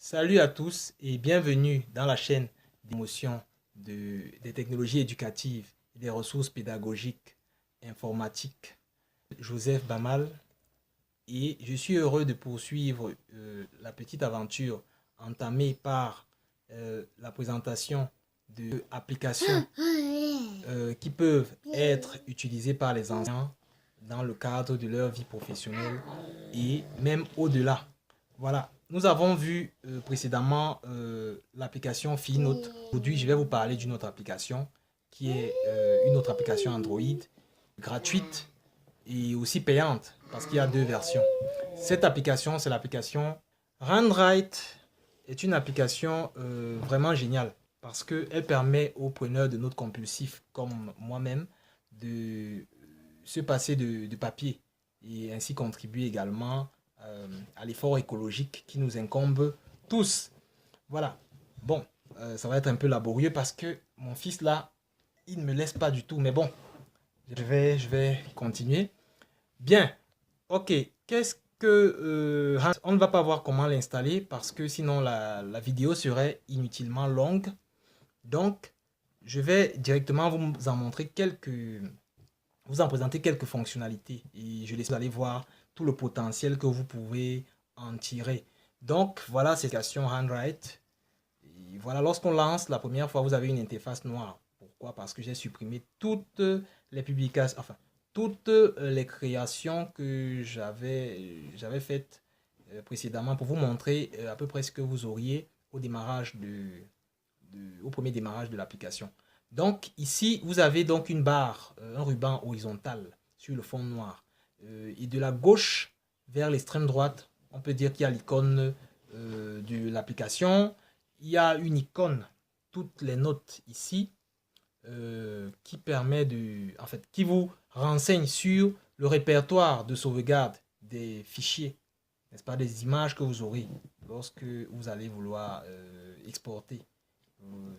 Salut à tous et bienvenue dans la chaîne d'émotion des technologies éducatives et des ressources pédagogiques informatiques. Joseph Bamal et je suis heureux de poursuivre la petite aventure entamée par la présentation d'applications qui peuvent être utilisées par les enseignants dans le cadre de leur vie professionnelle et même au-delà. Voilà, nous avons vu précédemment l'application Finote. Aujourd'hui, je vais vous parler d'une autre application qui est une autre application Android gratuite et aussi payante parce qu'il y a deux versions. Cette application, c'est l'application Handwrite. Est une application vraiment géniale parce qu'elle permet aux preneurs de notes compulsifs comme moi-même de se passer de papier et ainsi contribuer également à l'effort écologique qui nous incombe tous. Voilà. Bon, ça va être un peu laborieux parce que mon fils là, il ne me laisse pas du tout. Mais bon, je vais continuer. Bien. Ok. Qu'est-ce que... on ne va pas voir comment l'installer parce que sinon la vidéo serait inutilement longue. Donc, je vais directement vous en montrer vous en présenter quelques fonctionnalités et je laisse aller voir tout le potentiel que vous pouvez en tirer. Donc voilà, c'est l'application Handwrite. Et voilà, lorsqu'on lance la première fois, vous avez une interface noire. Pourquoi? Parce que j'ai supprimé toutes les publications, enfin toutes les créations que j'avais faites précédemment pour vous montrer à peu près ce que vous auriez au démarrage au premier démarrage de l'application. Donc ici, vous avez donc une barre, un ruban horizontal sur le fond noir. Et de la gauche vers l'extrême droite, on peut dire qu'il y a l'icône de l'application. Il y a une icône, toutes les notes ici, qui permet qui vous renseigne sur le répertoire de sauvegarde des fichiers, n'est-ce pas, des images que vous aurez lorsque vous allez vouloir exporter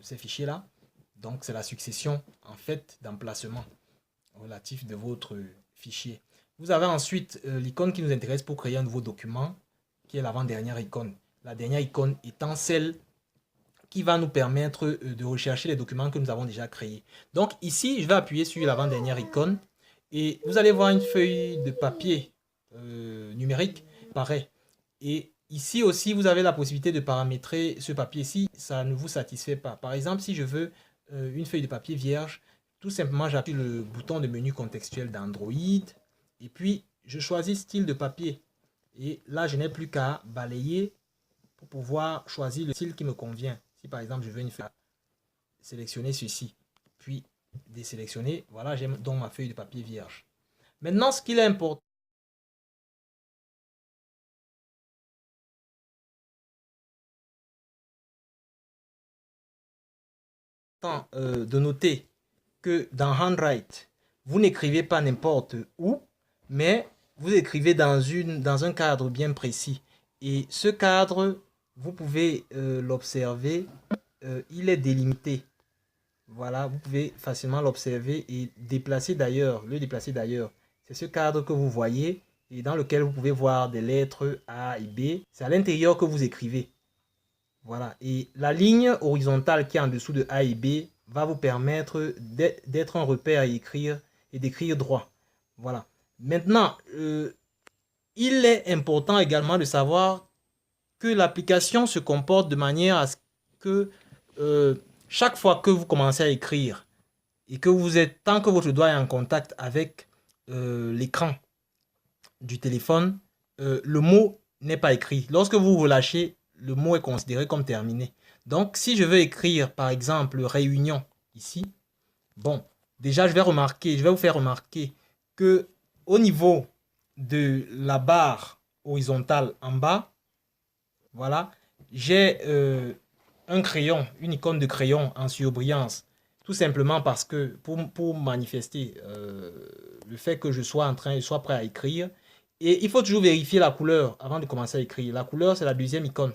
ces fichiers-là. Donc, c'est la succession, en fait, d'emplacement relatif de votre fichier. Vous avez ensuite l'icône qui nous intéresse pour créer un nouveau document, qui est l'avant-dernière icône. La dernière icône étant celle qui va nous permettre de rechercher les documents que nous avons déjà créés. Donc, ici, je vais appuyer sur l'avant-dernière icône et vous allez voir une feuille de papier numérique, pareil. Et ici aussi, vous avez la possibilité de paramétrer ce papier si ça ne vous satisfait pas. Par exemple, si je veux une feuille de papier vierge, tout simplement j'appuie le bouton de menu contextuel d'Android et puis je choisis style de papier. Et là, je n'ai plus qu'à balayer pour pouvoir choisir le style qui me convient. Si par exemple je veux une feuille, sélectionner ceci, puis désélectionner, voilà, j'ai donc ma feuille de papier vierge. Maintenant, ce qu'il est important de noter que dans Handwrite, vous n'écrivez pas n'importe où, mais vous écrivez dans un cadre bien précis. Et ce cadre, vous pouvez l'observer, il est délimité. Voilà, vous pouvez facilement l'observer et le déplacer d'ailleurs. C'est ce cadre que vous voyez et dans lequel vous pouvez voir des lettres A et B. C'est à l'intérieur que vous écrivez. Voilà, et la ligne horizontale qui est en dessous de A et B va vous permettre d'être un repère à écrire et d'écrire droit. Voilà. Maintenant, il est important également de savoir que l'application se comporte de manière à ce que chaque fois que vous commencez à écrire et que tant que votre doigt est en contact avec l'écran du téléphone, le mot n'est pas écrit. Lorsque vous relâchez, le mot est considéré comme terminé. Donc, si je veux écrire, par exemple, réunion, ici, bon, déjà, je vais vous faire remarquer que au niveau de la barre horizontale en bas, voilà, j'ai un crayon, une icône de crayon en surbrillance, tout simplement parce que pour manifester le fait que je sois prêt à écrire. Et il faut toujours vérifier la couleur avant de commencer à écrire. La couleur, c'est la deuxième icône.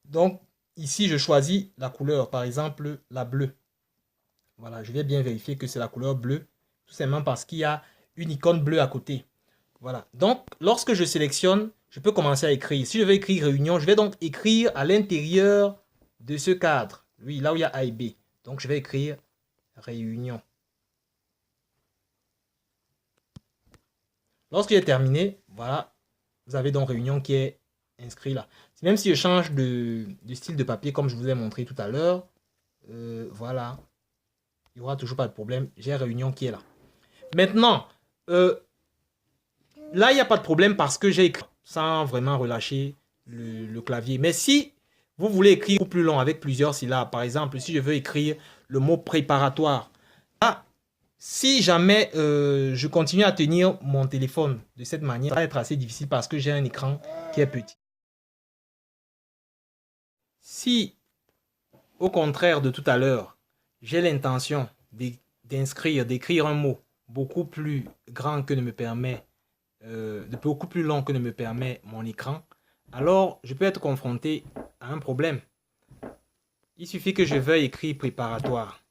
Donc, ici, je choisis la couleur, par exemple, la bleue. Voilà, je vais bien vérifier que c'est la couleur bleue, tout simplement parce qu'il y a une icône bleue à côté. Voilà, donc, lorsque je sélectionne, je peux commencer à écrire. Si je veux écrire réunion, je vais donc écrire à l'intérieur de ce cadre. Oui, là où il y a A et B. Donc, je vais écrire réunion. Lorsque j'ai terminé, voilà, vous avez donc réunion qui est inscrit là. Même si je change de style de papier, comme je vous ai montré tout à l'heure, voilà, il n'y aura toujours pas de problème. J'ai réunion qui est là. Maintenant, là, il n'y a pas de problème parce que j'ai écrit sans vraiment relâcher le clavier. Mais si vous voulez écrire plus long avec plusieurs syllabes, par exemple, si je veux écrire le mot préparatoire, là, si jamais je continue à tenir mon téléphone de cette manière, ça va être assez difficile parce que j'ai un écran qui est petit. Si, au contraire de tout à l'heure, j'ai l'intention d'écrire un mot beaucoup plus grand que ne me permet, beaucoup plus long que ne me permet mon écran, alors je peux être confronté à un problème. Il suffit que je veuille écrire préparatoire.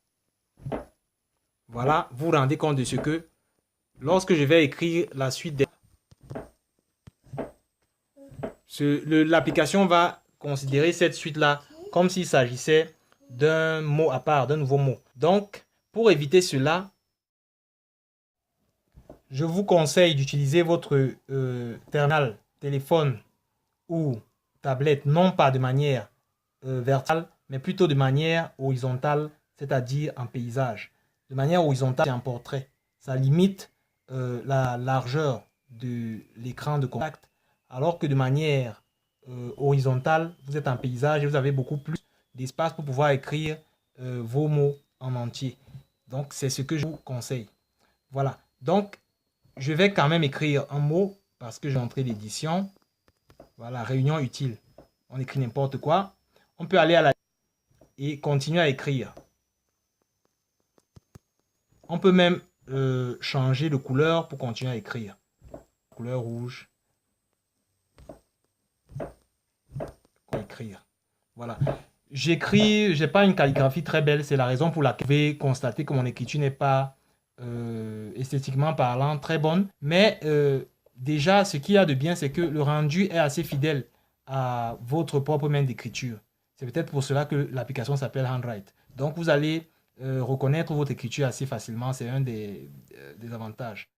Voilà, vous vous rendez compte de ce que lorsque je vais écrire la suite des... L'application va considérer cette suite-là comme s'il s'agissait d'un mot à part, d'un nouveau mot. Donc, pour éviter cela, je vous conseille d'utiliser votre terminal, téléphone ou tablette, non pas de manière verticale, mais plutôt de manière horizontale, c'est-à-dire en paysage. De manière horizontale, c'est un portrait. Ça limite la largeur de l'écran de contact, alors que de manière horizontale, vous êtes en paysage et vous avez beaucoup plus d'espace pour pouvoir écrire vos mots en entier. Donc, c'est ce que je vous conseille. Voilà. Donc, je vais quand même écrire un mot parce que j'ai entré l'édition. Voilà, réunion utile. On écrit n'importe quoi. On peut aller à la et continuer à écrire. On peut même changer de couleur pour continuer à écrire. Couleur rouge. Écrire. Voilà. J'écris, j'ai pas une calligraphie très belle. C'est la raison pour laquelle vous pouvez constater que mon écriture n'est pas esthétiquement parlant très bonne. Mais déjà, ce qu'il y a de bien, c'est que le rendu est assez fidèle à votre propre main d'écriture. C'est peut-être pour cela que l'application s'appelle Handwrite. Donc, vous allez reconnaître votre écriture assez facilement. C'est un des avantages.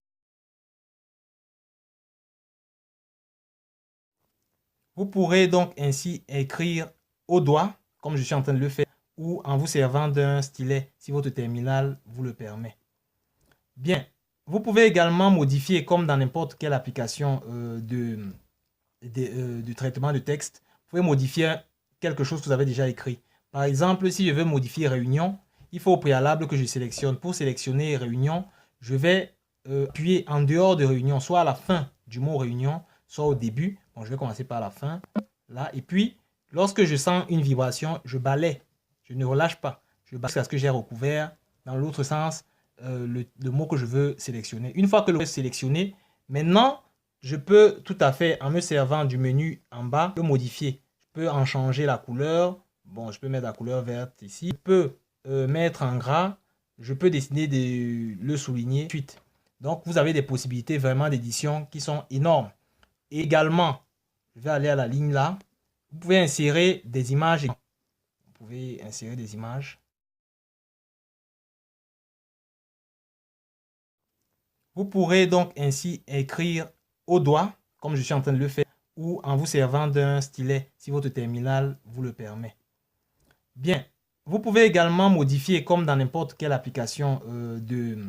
Vous pourrez donc ainsi écrire au doigt, comme je suis en train de le faire, ou en vous servant d'un stylet, si votre terminal vous le permet. Bien, vous pouvez également modifier, comme dans n'importe quelle application de traitement de texte, vous pouvez modifier quelque chose que vous avez déjà écrit. Par exemple, si je veux modifier réunion, il faut au préalable que je sélectionne. Pour sélectionner réunion, je vais appuyer en dehors de réunion, soit à la fin du mot réunion, soit au début. Bon, je vais commencer par la fin, là. Et puis, lorsque je sens une vibration, je balaie. Je ne relâche pas. Je balaie jusqu'à ce que j'ai recouvert, dans l'autre sens, le mot que je veux sélectionner. Une fois que le mot est sélectionné, maintenant, je peux tout à fait, en me servant du menu en bas, le modifier. Je peux en changer la couleur. Bon, je peux mettre la couleur verte ici. Je peux mettre en gras. Je peux décider de le souligner ensuite. Donc, vous avez des possibilités vraiment d'édition qui sont énormes. Et également, je vais aller à la ligne là. Vous pouvez insérer des images. Vous pouvez insérer des images. Vous pourrez donc ainsi écrire au doigt, comme je suis en train de le faire, ou en vous servant d'un stylet, si votre terminal vous le permet. Bien, vous pouvez également modifier, comme dans n'importe quelle application de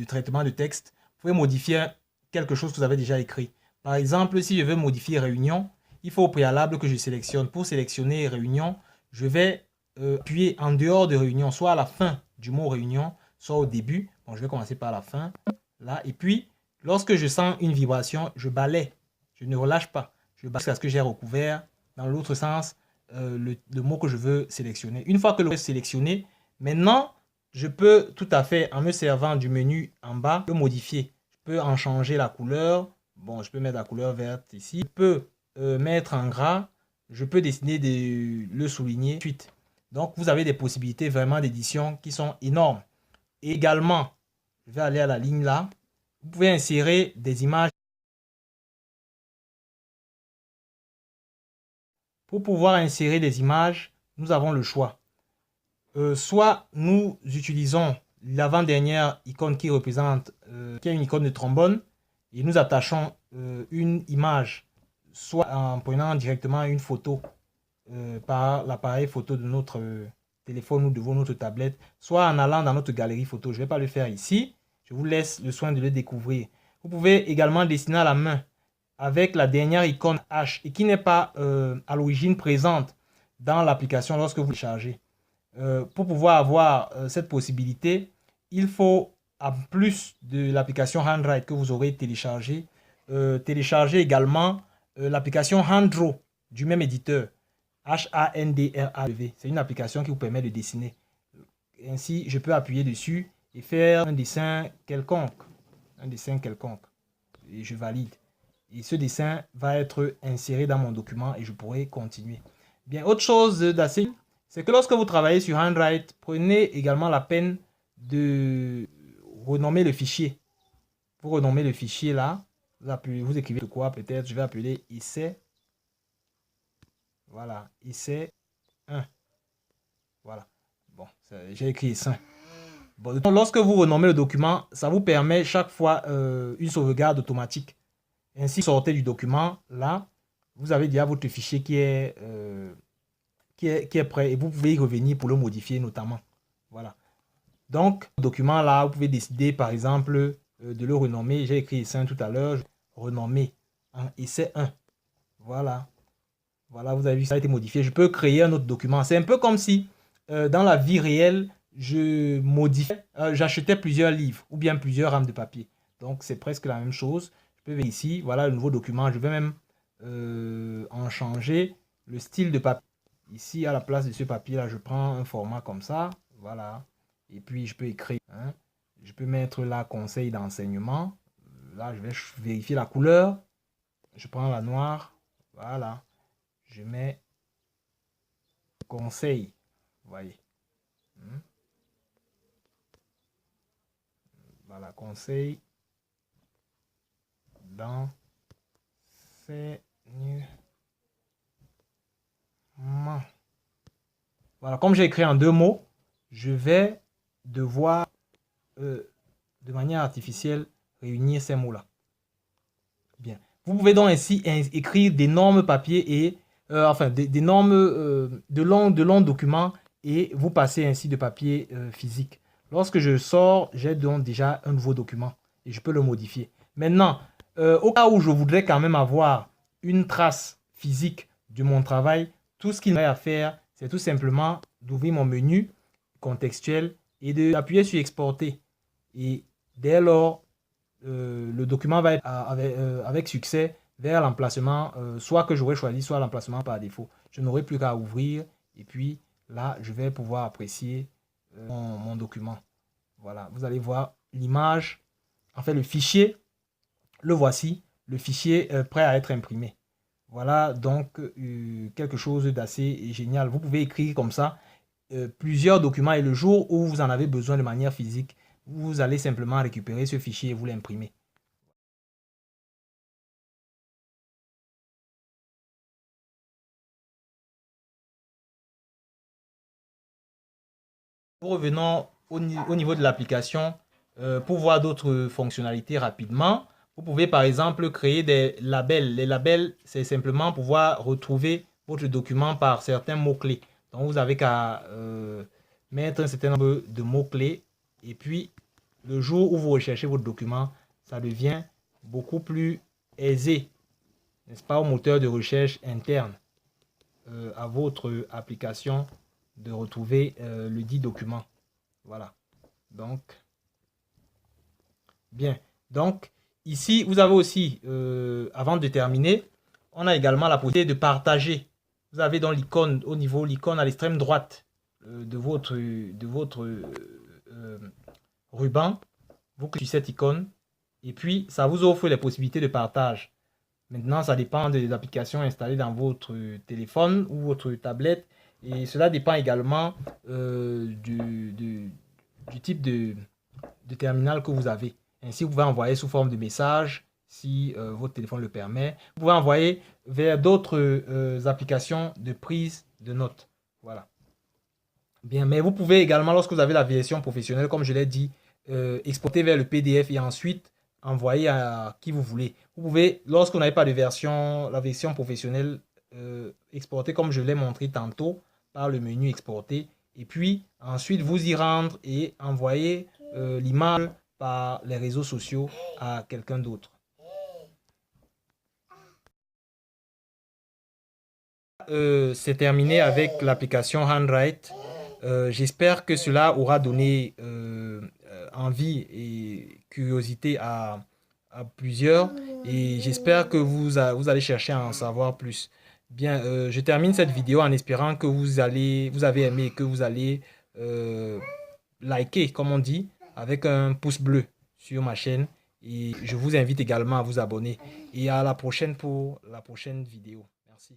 traitement de texte, vous pouvez modifier quelque chose que vous avez déjà écrit. Par exemple, si je veux modifier réunion, il faut au préalable que je sélectionne. Pour sélectionner réunion, je vais appuyer en dehors de réunion, soit à la fin du mot réunion, soit au début. Bon, je vais commencer par la fin, là. Et puis, lorsque je sens une vibration, je balaie. Je ne relâche pas. Je balaie jusqu'à ce que j'ai recouvert, dans l'autre sens, le mot que je veux sélectionner. Une fois que le mot est sélectionné, maintenant, je peux tout à fait, en me servant du menu en bas, le modifier. Je peux en changer la couleur. Bon, je peux mettre la couleur verte ici. Je peux mettre en gras. Je peux décider de le souligner ensuite. Donc, vous avez des possibilités vraiment d'édition qui sont énormes. Et également, je vais aller à la ligne là. Vous pouvez insérer des images. Pour pouvoir insérer des images, nous avons le choix. Soit nous utilisons l'avant-dernière icône qui représente, qui est une icône de trombone, et nous attachons une image, soit en prenant directement une photo par l'appareil photo de notre téléphone ou de notre tablette, soit en allant dans notre galerie photo. Je ne vais pas le faire ici, je vous laisse le soin de le découvrir. Vous pouvez également dessiner à la main avec la dernière icône H et qui n'est pas à l'origine présente dans l'application lorsque vous chargez. Pour pouvoir avoir cette possibilité, il faut, en plus de l'application Handwrite que vous aurez téléchargé, télécharger également l'application Handdraw du même éditeur, H-A-N-D-R-A-W. C'est une application qui vous permet de dessiner. Ainsi, je peux appuyer dessus et faire un dessin quelconque. Et je valide. Et ce dessin va être inséré dans mon document et je pourrai continuer. Bien, autre chose d'assez, c'est que lorsque vous travaillez sur Handwrite, prenez également la peine de renommer le fichier. Vous renommez le fichier là, vous écrivez quoi peut-être, je vais appeler essai. Voilà, essai 1. Voilà, bon, j'ai écrit essai. Bon, lorsque vous renommez le document, ça vous permet chaque fois une sauvegarde automatique. Ainsi, sortez du document, là, vous avez déjà votre fichier qui est prêt et vous pouvez y revenir pour le modifier notamment. Voilà. Donc, le document là, vous pouvez décider par exemple de le renommer. J'ai écrit essai 1 tout à l'heure, renommer en essai 1. Voilà. Voilà, vous avez vu, ça a été modifié. Je peux créer un autre document. C'est un peu comme si dans la vie réelle, je modifiais, j'achetais plusieurs livres ou bien plusieurs rames de papier. Donc, c'est presque la même chose. Je peux venir ici, voilà le nouveau document. Je vais même en changer le style de papier. Ici, à la place de ce papier-là, je prends un format comme ça. Voilà. Et puis, je peux écrire. Hein. Je peux mettre là conseil d'enseignement. Là, je vais vérifier la couleur. Je prends la noire. Voilà. Je mets conseil. Vous voyez. Voilà, conseil d'enseignement. Voilà, comme j'ai écrit en 2 mots, je vais devoir de manière artificielle réunir ces mots-là. Bien. Vous pouvez donc ainsi écrire d'énormes papiers et d'énormes de longs documents et vous passez ainsi de papier physique. Lorsque je sors, j'ai donc déjà un nouveau document et je peux le modifier. Maintenant, au cas où je voudrais quand même avoir une trace physique de mon travail, tout ce qu'il me reste à faire, c'est tout simplement d'ouvrir mon menu contextuel et d'appuyer sur exporter. Et dès lors, le document va être avec succès vers l'emplacement, soit que j'aurais choisi, soit l'emplacement par défaut. Je n'aurai plus qu'à ouvrir et puis là, je vais pouvoir apprécier mon document. Voilà, vous allez voir l'image, en fait le fichier, le voici, le fichier prêt à être imprimé. Voilà donc quelque chose d'assez génial. Vous pouvez écrire comme ça plusieurs documents et le jour où vous en avez besoin de manière physique, vous allez simplement récupérer ce fichier et vous l'imprimer. Revenons au niveau de l'application pour voir d'autres fonctionnalités rapidement. Vous pouvez par exemple créer des labels. Les labels, c'est simplement pouvoir retrouver votre document par certains mots-clés. Donc, vous avez qu'à mettre un certain nombre de mots-clés et puis le jour où vous recherchez votre document, ça devient beaucoup plus aisé, n'est-ce pas, au moteur de recherche interne à votre application de retrouver le dit document. Voilà. Donc, bien. Donc, ici, vous avez aussi, avant de terminer, on a également la possibilité de partager. Vous avez dans l'icône, au niveau, l'icône à l'extrême droite de votre ruban. Vous cliquez sur cette icône et puis ça vous offre les possibilités de partage. Maintenant, ça dépend des applications installées dans votre téléphone ou votre tablette. Et cela dépend également du type de terminal que vous avez. Ainsi, vous pouvez envoyer sous forme de message si votre téléphone le permet. Vous pouvez envoyer vers d'autres applications de prise de notes. Voilà. Bien, mais vous pouvez également, lorsque vous avez la version professionnelle, comme je l'ai dit, exporter vers le PDF et ensuite envoyer à qui vous voulez. Vous pouvez, lorsque vous n'avez pas de version, la version professionnelle, exporter comme je l'ai montré tantôt par le menu exporter. Et puis, ensuite, vous y rendre et envoyer l'image par les réseaux sociaux à quelqu'un d'autre. C'est terminé avec l'application Handwrite. J'espère que cela aura donné envie et curiosité à plusieurs et j'espère que vous allez chercher à en savoir plus. Bien, je termine cette vidéo en espérant que vous avez aimé et que vous allez liker, comme on dit, avec un pouce bleu sur ma chaîne. Et je vous invite également à vous abonner. Et à la prochaine pour la prochaine vidéo. Merci.